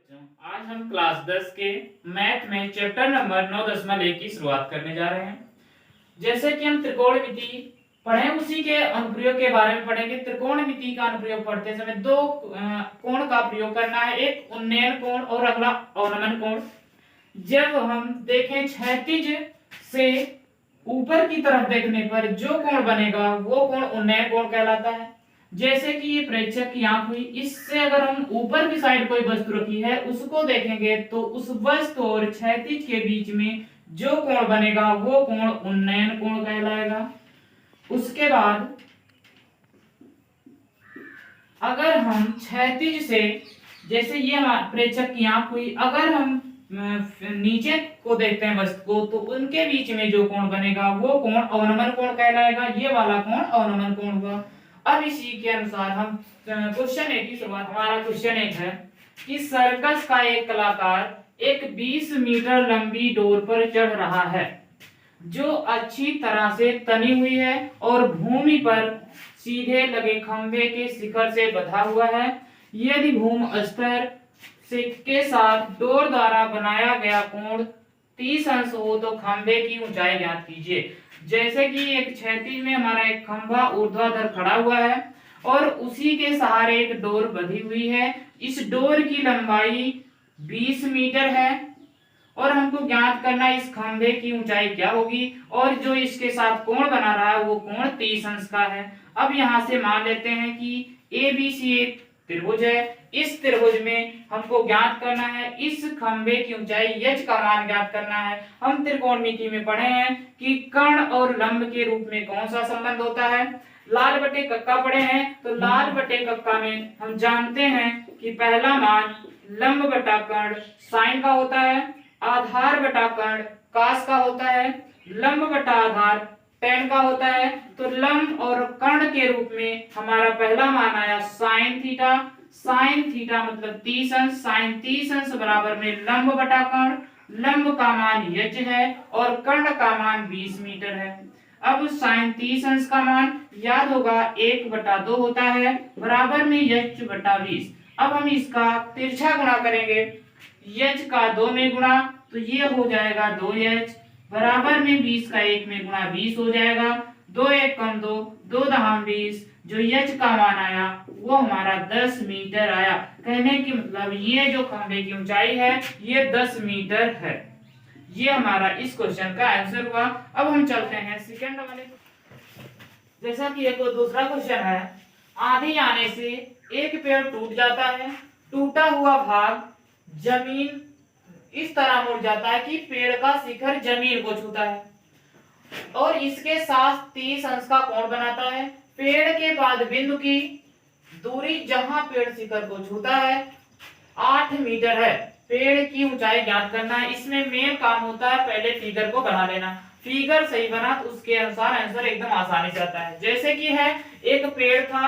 आज हम क्लास 10 के मैथ में चैप्टर नंबर 9.1 की शुरुआत करने जा रहे हैं। जैसे कि हम त्रिकोणमिति पढ़े उसी के अनुप्रयोग के बारे में पढ़ेंगे। त्रिकोणमिति का अनुप्रयोग पढ़ते समय दो कोण का प्रयोग करना है, एक उन्नयन कोण और अगला अवनमन कोण। जब हम देखें क्षैतिज से ऊपर की तरफ देखने पर जो कोण बनेगा वो कोण उन्नयन कोण कहलाता है। जैसे कि ये प्रेक्षक की आंख हुई, इससे अगर हम ऊपर की साइड कोई वस्तु रखी है उसको देखेंगे तो उस वस्तु और क्षैतिज के बीच में जो कोण बनेगा वो कोण उन्नयन कोण कहलाएगा। उसके बाद अगर हम क्षैतिज से, जैसे ये प्रेक्षक की आंख हुई, अगर हम नीचे को देखते हैं वस्तु को तो उनके बीच में जो कोण बनेगा वो कोण अवनमन कोण कहलाएगा। ये वाला कोण अवनमन कोण हुआ। अब इसी के अनुसार हम क्वेश्चन 1 की शुरुआत। हमारा क्वेश्चन 1 है कि सर्कस का एक कलाकार एक 20 मीटर लंबी डोर पर चढ़ रहा है जो अच्छी तरह से तनी हुई है और भूमि पर सीधे लगे खंभे के शिखर से बंधा हुआ है। यदि भूमि स्तर से के साथ डोर द्वारा बनाया गया कोण 30 अंश हो तो खंभे की ऊंचाई ज्ञात कीजिए। जैसे कि एक क्षैतिज में हमारा एक खंभा ऊर्ध्वाधर खड़ा हुआ है और उसी के सहारे एक डोर बंधी हुई है। इस डोर की लंबाई 20 मीटर है और हमको ज्ञात करना इस खंभे की ऊंचाई क्या होगी, और जो इसके साथ कोण बना रहा है वो कोण 30 अंश का है। अब यहाँ से मान लेते हैं कि ABC एक त्रिभुज है। इस त्रिभुज में हमको ज्ञात करना है इस खंभे की ऊंचाई h का मान ज्ञात करना है। हम त्रिकोणमिति में पढ़े हैं कि कर्ण और लंब के रूप में कौन सा संबंध होता है। लाल बटे कक्का पढ़े हैं तो लाल बटे कक्का में हम जानते हैं कि पहला मान लंब बटा कर्ण साइन का होता है, आधार बटा कर्ण कास का होता है, लंब बटा आधार tan का होता है। तो लंब और कर्ण के रूप में हमारा पहला मान आया साइन थीटा। साइन थीटा मतलब 30 अंश, साइन 30 अंश बराबर में लंब बटा कर्ण। लंब का मान h है और कर्ण का मान 20 मीटर है। अब साइन 30 अंश का मान याद होगा 1/2 होता है बराबर में h बटा 20। अब हम इसका तिरछा गुणा करेंगे, h का 2 में गुणा तो ये हो जाएगा 2h बराबर में 20 का 1 में गुणा 20 हो जाएगा। 2 1 कम 2, 2 दहाम 20। जो h का मान आया वो हमारा 10 मीटर आया। कहने की मतलब ये जो खंभे की ऊंचाई है ये 10 मीटर है। ये हमारा इस क्वेश्चन का आंसर हुआ। अब हम चलते हैं सेकंड वाले। जैसा कि एक दूसरा क्वेश्चन है, आंधी आने से एक पेड़ टूट जाता है, टूटा हुआ भाग जमीन इस तरह मुड़ जाता है कि पेड़ का शिखर जमीन को छूता है और इसके साथ 30 अंश का कोण बनाता है। पेड़ के बाद बिंदु की दूरी जहां पेड़ शिखर को छूता है 8 मीटर है। पेड़ की ऊंचाई ज्ञात करना है। इसमें मेन काम होता है पहले फिगर को बना लेना। फिगर सही बना तो उसके अनुसार आंसर एकदम आसानी से आता है। जैसे कि है एक पेड़ था,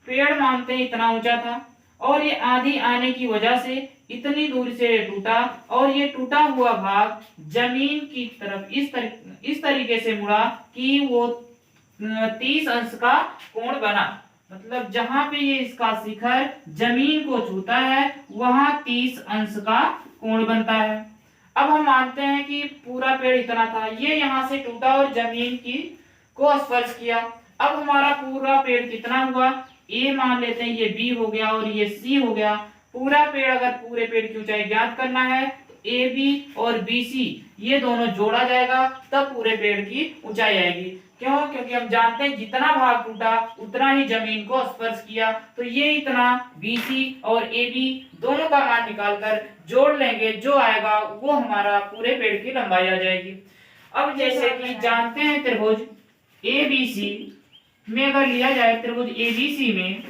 पेड़ मानते हैं इतना ऊंचा था और ये आंधी आने की वजह से इतनी दूर से टूटा और ये टूटा हुआ भाग जमीन की तरफ इस तरीके से मुड़ा कि वो 30 अंश का कोण बना। मतलब जहां पे ये इसका शिखर जमीन को छूता है वहां 30 अंश का कोण बनता है। अब हम मानते हैं कि पूरा पेड़ इतना था, ये यहाँ से टूटा और जमीन की को स्पर्श किया। अब हमारा पूरा पेड़ कितना हुआ, ए मान लेते हैं, ये बी हो गया और ये सी हो गया। पूरा पेड़ अगर पूरे पेड़ की ऊंचाई ज्ञात करना है ए बी और बी सी ये दोनों जोड़ा जाएगा तब पूरे पेड़ की ऊंचाई आएगी। क्यों? क्योंकि हम जानते हैं जितना भाग टूटा उतना ही जमीन को स्पर्श किया। तो ये इतना BC और AB दोनों का मान निकालकर जोड़ लेंगे, जो आएगा वो हमारा पूरे पेड़ की लंबाई आ जाएगी। अब जैसे कि जानते हैं त्रिभुज ABC में अगर लिया जाए त्रिभुज ABC में,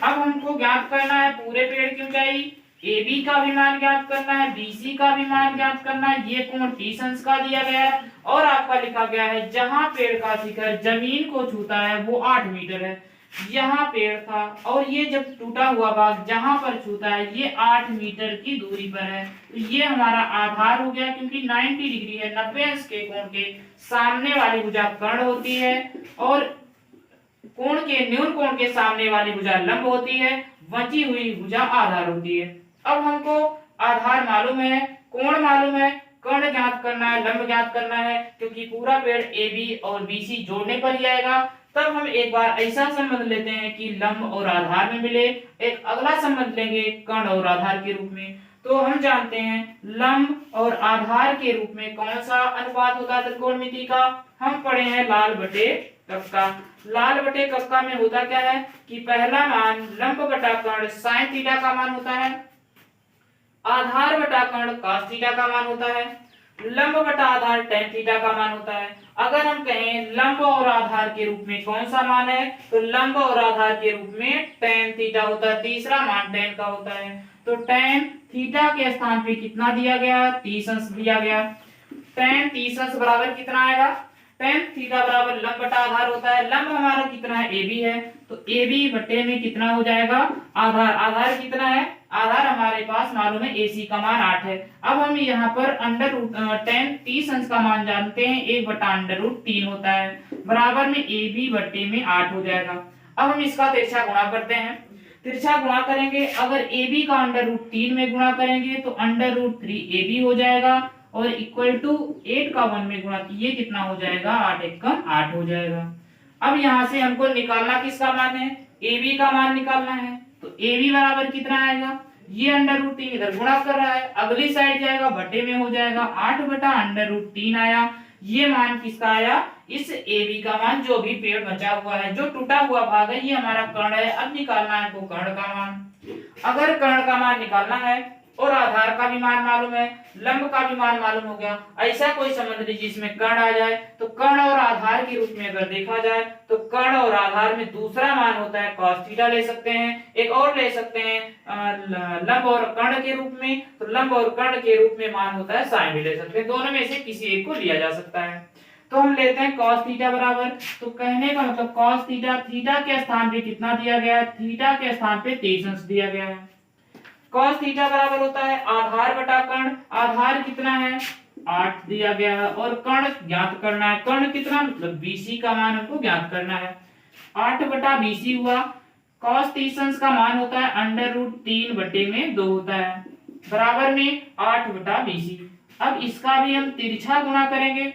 अब हमको ज्ञात करना है पूरे पेड़ की ऊंचाई, AB का भी मान ज्ञात करना है, BC का भी मान ज्ञात करना है। ये कोण 30 अंश का दिया गया है और आपका लिखा गया है जहां पेड़ का शिखर जमीन को छूता है वो 8 मीटर है। यहाँ पेड़ था और ये जब टूटा हुआ भाग जहां पर छूता है ये 8 मीटर की दूरी पर है। तो ये हमारा आधार हो गया, क्योंकि 90 डिग्री है, 90 अंश के कोण के सामने वाली भुजा कर्ण होती है और कोण के न्यून कोण के सामने वाली भुजा लंब होती है, बची हुई भुजा आधार होती है। अब हमको आधार मालूम है, कोण मालूम है, कर्ण ज्ञात करना है, लंब ज्ञात करना है, क्योंकि पूरा पेड़ ए बी और बी सी जोड़ने पर ही आएगा। तब हम एक बार ऐसा संबंध लेते हैं कि लंब और आधार में मिले। एक अगला संबंध लेंगे कर्ण और आधार के रूप में। तो हम जानते हैं लंब और आधार के रूप में कौन सा अनुपात होता है त्रिकोणमिति का। हम पढ़े हैं लाल बटे कक्का। लाल बटे कक्का में होता क्या है कि पहला मान लंब बटा कर्ण साइन थीटा का मान होता है, आधार बटा कर्ण cos थीटा का मान होता है, लंब बटा आधार tan थीटा का मान होता है। अगर हम कहें लंब और आधार के रूप में कौन सा मान है, तो लंब और आधार के रूप में tan थीटा होता है, तीसरा मान tan का होता है। तो tan थीटा के स्थान पे कितना दिया गया, 30 अंश दिया गया। tan 30 अंश बराबर कितना आएगा, tan थीटा बराबर लंब बटा आधार होता है। लंब हमारा कितना है, AB है, तो AB बटे में कितना हो जाएगा, आधार। आधार कितना है, आधार हमारे पास मालूम है AC का मान 8 है। अब हम यहाँ पर अंडर रूट tan 30 अंश का मान जानते हैं, 1 बटा अंडर रूट 3 होता है, बराबर में AB बटे में 8 हो जाएगा। अब हम इसका तिरछा गुणा करते हैं। तिरछा गुणा करेंगे, अगर AB का अंडर रूट 3 में गुणा करेंगे तो अंडर रूट 3 AB हो जाएगा, और इक्वल टू 8 का 1 में गुणा किए कितना हो जाएगा, 8 एकम 8 हो जाएगा। अब यहाँ से हमको निकालना किसका मान है, AB का मान निकालना है। तो AB बराबर कितना आएगा, ये अंडर रूट 3 इधर गुणा कर रहा है, अगली साइड जाएगा बटे में हो जाएगा, 8 बटा अंडर रूट 3 आया। ये मान किसका आया, इस AB का मान, जो भी पेड़ बचा हुआ है, जो टूटा हुआ भाग है, ये हमारा कर्ण है। अब निकालना है हमको कर्ण का मान। अगर कर्ण का मान निकालना है और आधार का भी मान मालूम है, लंब का भी मान मालूम हो गया, ऐसा कोई संबंध नहीं जिसमें कर्ण आ जाए, तो कर्ण और आधार के रूप में अगर देखा जाए तो कर्ण और आधार में दूसरा मान होता है cos थीटा ले सकते हैं, एक और ले सकते हैं लंब और कर्ण के रूप में, तो लंब और कर्ण के रूप में मान होता है साइन भी ले सकते हैं, दोनों में से किसी एक को लिया जा सकता है। तो हम लेते हैं cos थीटा बराबर, तो कहने का मतलब cos थीटा, थीटा के स्थान पे कितना दिया गया है, थीटा के स्थान पे 30 अंश दिया गया है। cos थीटा बराबर होता है आधार बटा कर्ण, आधार कितना है 8 दिया गया है, और कर्ण ज्ञात करना है, कर्ण कितना मतलब BC का मान हमको ज्ञात करना है, 8 बटा BC हुआ। cos 30 अंश का मान होता है अंडर रूट 3 बटे में 2 होता है, बराबर में 8 बटा BC। अब इसका भी हम तिरछा गुणा करेंगे,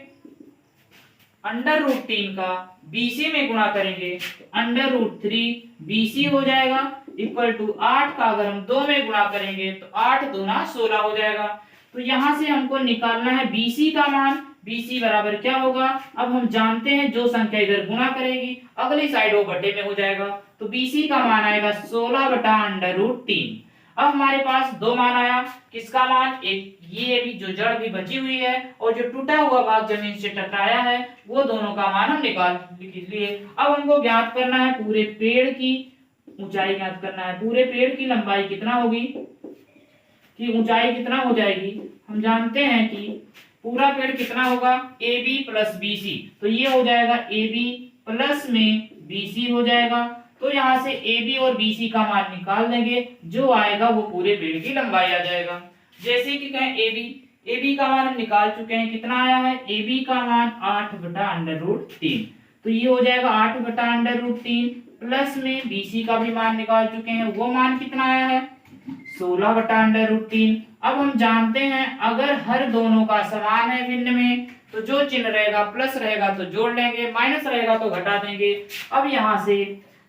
अंडर रूट 3 का BC में गुणा करेंगे अंडर रूट 3 BC हो जाएगा, इक्वल टू 8 का अगर हम 2 में गुणा करेंगे तो 8 दूना 16 हो जाएगा। तो यहाँ से हमको निकालना है BC का मान, BC बराबर क्या होगा, अब हम जानते हैं जो संख्या इधर गुणा करेगी अगली साइड वो बटे में हो जाएगा, तो BC का मान आएगा 16 बटा अंडर रूट 3। अब हमारे पास दो मान आया, किसका मान, एक ये भी जो जड़ भी बची हुई है और जो टूटा हुआ भाग जमीन से टकराया है, वो दोनों का मान हम निकाल लिए। अब हमको ज्ञात करना है पूरे पेड़ की ऊंचाई ज्ञात करना है, पूरे पेड़ की लंबाई कितना होगी, कि ऊंचाई कितना हो जाएगी। हम जानते हैं कि पूरा पेड़ कितना होगा, AB प्लस BC, तो ये हो जाएगा AB प्लस में BC हो जाएगा। तो यहाँ से AB और BC का मान निकाल देंगे, जो आएगा वो पूरे पेड़ की लंबाई आ जाएगा। जैसे कि कहें AB का मान हम निकाल चुके हैं, कितना आया है, AB का मान 8 बटा अंडर रूट 3, तो ये हो जाएगा 8 बटा अंडर रूट 3, प्लस में BC का भी मान निकाल चुके हैं, वो मान कितना आया है 16 बटा अंडर रूट 3। अब हम जानते हैं अगर हर दोनों का समान है भिन्न में, तो जो चिन्ह रहेगा प्लस रहेगा तो जोड़ लेंगे, माइनस रहेगा तो घटा देंगे। अब यहाँ से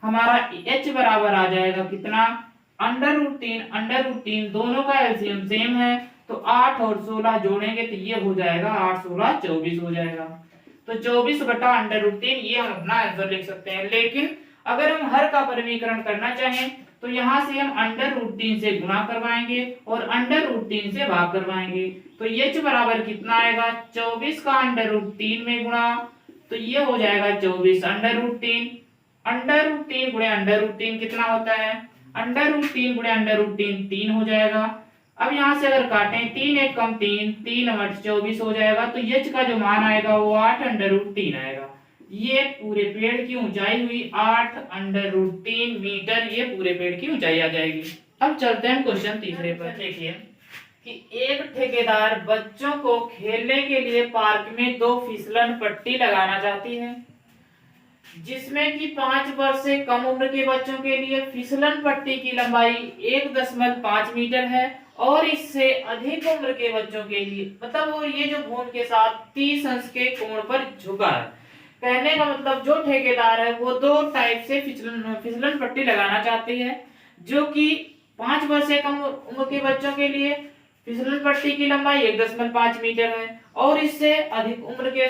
हमारा H बराबर आ जाएगा कितना, अंडर रूट 3 दोनों का एलसीएम सेम है, तो 8 और 16 जोड़ेंगे तो ये हो जाएगा 8 16 24 हो जाएगा। तो 24 बटा अंडर रूट 3 ये हम अपना आंसर लिख सकते हैं। लेकिन अगर हम हर का परिमीकरण करना चाहें तो यहाँ से हम अंडर रूट 3 से गुणा करवाएंगे और अंडर रूट 3 से भाग करवाएंगे, तो H बराबर कितना आएगा, 24 का अंडर रूट 3 में गुणा, तो ये हो जाएगा 24 अंडर रूट 3, अंडर रूट 3 गुणे अंडर रूट 3 कितना होता है, अंडर रूट 3 गुणे अंडर रूट 3 3 हो जाएगा। अब यहाँ से अगर काटें 3 1 कम 3 3 8 24 हो जाएगा, तो H का जो मान आएगा वो 8 अंडर रूट 3 आएगा। ये पूरे पेड़ की ऊंचाई हुई 8 अंडर रूट 3 मीटर, ये पूरे पेड़ की ऊंचाई आ जाएगी। अब चलते हैं क्वेश्चन तीसरे पर। देखिए कि एक ठेकेदार बच्चों को खेलने के लिए पार्क में 2 फिसलन पट्टी लगाना चाहती है। जिसमें कि 5 वर्ष से कम उम्र के बच्चों के लिए फिसलन पट्टी की लंबाई 1.5 मीटर है, और इससे अधिक उम्र के बच्चों के लिए मतलब वो ये जो घूम के साथ 30 अंश के कोण पर झुका है। कहने का मतलब जो ठेकेदार है वो दो टाइप से फिसलन फिसलन पट्टी लगाना चाहती है, जो कि 5 वर्ष से कम उम्र के बच्चों के लिए फिसलन पट्टी की लंबाई 1.5 मीटर है, और इससे अधिक उम्र के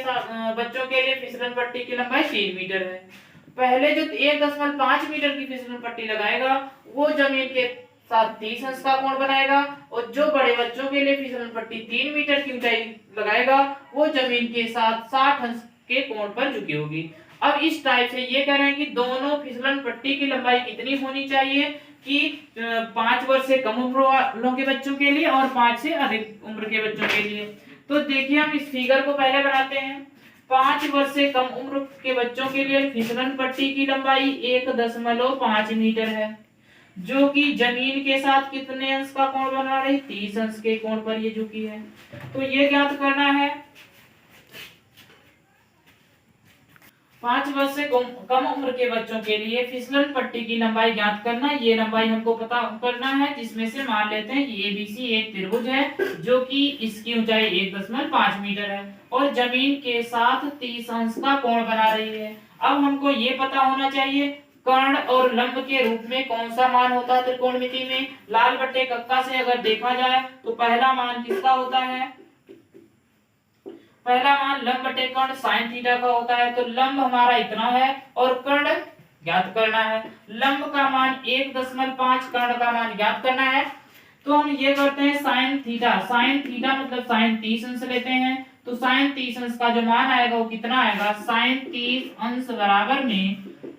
बच्चों के लिए फिसलन पट्टी की लंबाई 3 मीटर है। पहले जो 1.5 मीटर की फिसलन पट्टी लगाएगा वो जमीन के साथ 30 अंश का कोण बनाएगा, और जो बड़े बच्चों के लिए फिसलन पट्टी 3 मीटर की ऊंचाई लगाएगा वो जमीन के साथ 60 अंश के कोण पर झुकी होगी। अब इस टाइप से ये कह रहे हैं कि दोनों फिसलन पट्टी की लंबाई कितनी होनी चाहिए कि 5 वर्ष से कम उम्र वालों के बच्चों के लिए और 5 से अधिक उम्र के बच्चों के लिए। तो देखिए हम इस फिगर को पहले बनाते हैं। 5 वर्ष से कम उम्र के बच्चों के लिए फिसलन पट्टी की लंबाई 1.5 मीटर है, जो कि जमीन के साथ कितने अंश का कोण बना रही, 30 अंश के कोण पर ये झुकी है। तो ये ज्ञात करना है 5 वर्ष से कम उम्र के बच्चों के लिए फिसलन पट्टी की लंबाई ज्ञात करना। ये लंबाई हमको पता करना है, जिसमें से मान लेते हैं कि एबीसी एक त्रिभुज है जो कि इसकी ऊंचाई 1.5 मीटर है और जमीन के साथ 30 अंश का कोण बना रही है। अब हमको ये पता होना चाहिए कर्ण और लंब के रूप में कौन सा मान होता है त्रिकोणमिति में। लाल बट्टे कक्का से अगर देखा जाए तो पहला मान किसका होता है, पहला मान लंब बटे कर्ण साइन थीटा का होता है। तो लंब हमारा इतना है और कर्ण ज्ञात करना है। लंब का मान 1.5, कर्ण का मान ज्ञात करना है। तो हम ये करते हैं साइन थीटा मतलब साइन 30 अंश लेते हैं। तो साइन 30 अंश का जो मान आएगा वो कितना आएगा, साइन 30 अंश बराबर में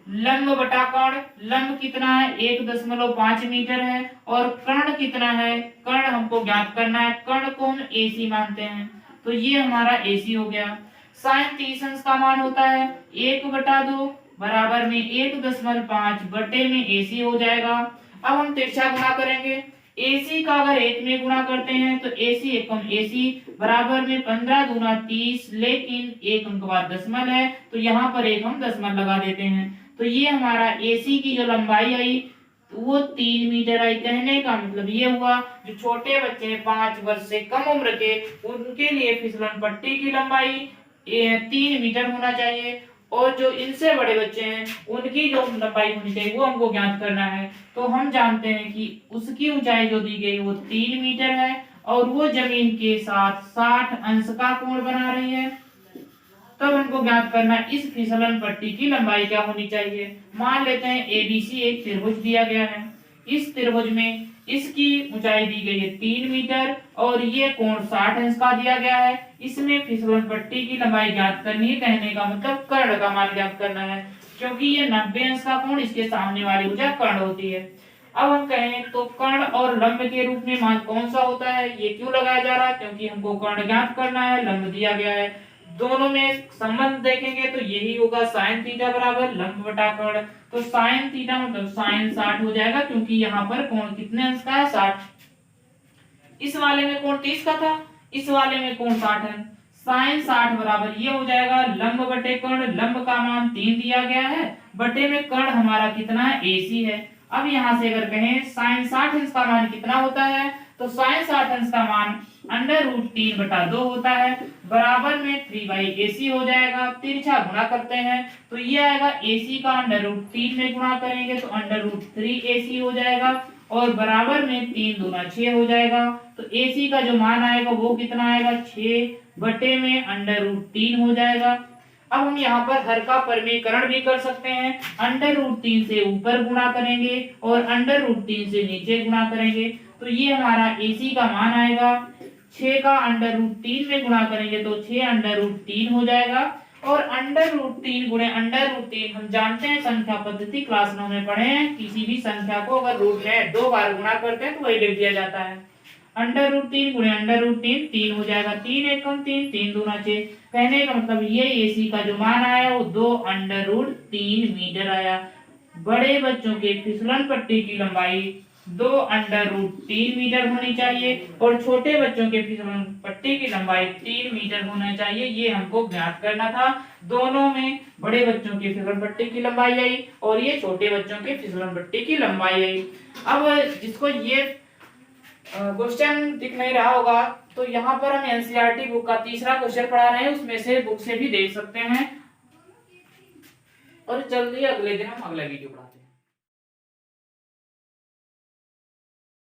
लंब बटा कर्ण। लंब कितना है 1.5 मीटर है और कर्ण कितना है, कर्ण हमको ज्ञात करना है। कर्ण को हम AC मानते हैं, तो ये हमारा AC हो गया। साइन 30 अंश का मान होता है 1/2 बराबर में 1.5 बटे में AC हो जाएगा। अब हम तिरछा गुणा करेंगे। AC का अगर 1 में गुणा करते हैं तो AC एकम AC बराबर में 15 दूना 30, लेकिन एक अंक बाद दशमलव है तो यहाँ पर एक हम दशमलव लगा देते हैं। तो ये हमारा AC की जो लंबाई आई वो 3 मीटर आई। कहने का मतलब ये हुआ जो छोटे बच्चे हैं 5 वर्ष से कम उम्र के, उनके लिए फिसलन पट्टी की लंबाई 3 मीटर होना चाहिए, और जो इनसे बड़े बच्चे हैं उनकी जो लंबाई होनी चाहिए वो हमको ज्ञात करना है। तो हम जानते हैं कि उसकी ऊंचाई जो दी गई वो 3 मीटर है और वो जमीन के साथ 60 अंश का कोण बना रही है। तब हमको ज्ञात करना है इस फिसलन पट्टी की लंबाई क्या होनी चाहिए। मान लेते हैं ABC एक त्रिभुज दिया गया है। इस त्रिभुज में इसकी ऊंचाई दी गई है 3 मीटर और ये कोण 60 अंश का दिया गया है। इसमें फिसलन पट्टी की लंबाई ज्ञात करनी है। कहने का मतलब कर्ण का मान ज्ञात करना है, क्योंकि ये 90 अंश का कोण इसके सामने वाली भुजा कर्ण होती है। अब हम कहें तो कर्ण और लंब के रूप में मान कौन सा होता है, ये क्यों लगाया जा रहा है, क्योंकि हमको कर्ण ज्ञात करना है, लंब दिया गया है। दोनों में संबंध देखेंगे तो यही होगा साइन थीटा बराबर लंब बटा कर्ण। तो साइन थीटा मतलब साइन 60 हो जाएगा, क्योंकि यहाँ पर कोण कितने अंश का है 60। इस वाले में कोण 30 का था, इस वाले में कोण 60 है। साइन 60 बराबर ये हो जाएगा लंब बटे कर्ण। लंब का मान 3 दिया गया है, बटे में कर्ण हमारा कितना है AC है। अब यहाँ से अगर कहें साइन 60 अंश का मान कितना होता है, तो साइन 60 अंश का मान √3/2 होता है, बराबर में 3/AC हो जाएगा। तिरछा गुणा करते हैं तो ये आएगा AC का √3 में गुणा करेंगे तो √3AC हो जाएगा, और बराबर में 3 दूना 6 हो जाएगा। तो AC का जो मान आएगा वो कितना आएगा, 6 बटे में √3 हो जाएगा। अब हम यहाँ पर हर का परिमीकरण भी कर सकते हैं। √3 से ऊपर गुणा करेंगे और √3 से नीचे गुणा करेंगे, तो ये हमारा AC का मान आएगा। 6 का √3 में गुणा करेंगे तो 6 √3 हो जाएगा, और √3 गुणे √3 हम जानते हैं संख्या पद्धति क्लास 9 में पढ़े हैं। किसी भी संख्या को अगर रूट में 2 बार गुणा करते हैं तो वही लिख दिया जाता है। √3 गुणे √3 3 हो जाएगा, 3 एकम 3, 3 दूना 6। कहने का मतलब ये AC का जो मान आया वो 2√3 मीटर आया। बड़े बच्चों के फिसलन पट्टी की लंबाई 2√3 मीटर होनी चाहिए और छोटे बच्चों के फिसलन पट्टी की लंबाई 3 मीटर होना चाहिए। ये हमको ज्ञात करना था। दोनों में बड़े बच्चों की फिसलन पट्टी की लंबाई आई और ये छोटे बच्चों की फिसलन पट्टी की लंबाई आई। अब जिसको ये क्वेश्चन दिख नहीं रहा होगा तो यहाँ पर हम एनसीईआरटी बुक का तीसरा क्वेश्चन पढ़ा रहे हैं, उसमें से बुक से भी देख सकते हैं। और जल्दी अगले दिन हम अगला वीडियो पढ़ाते हैं।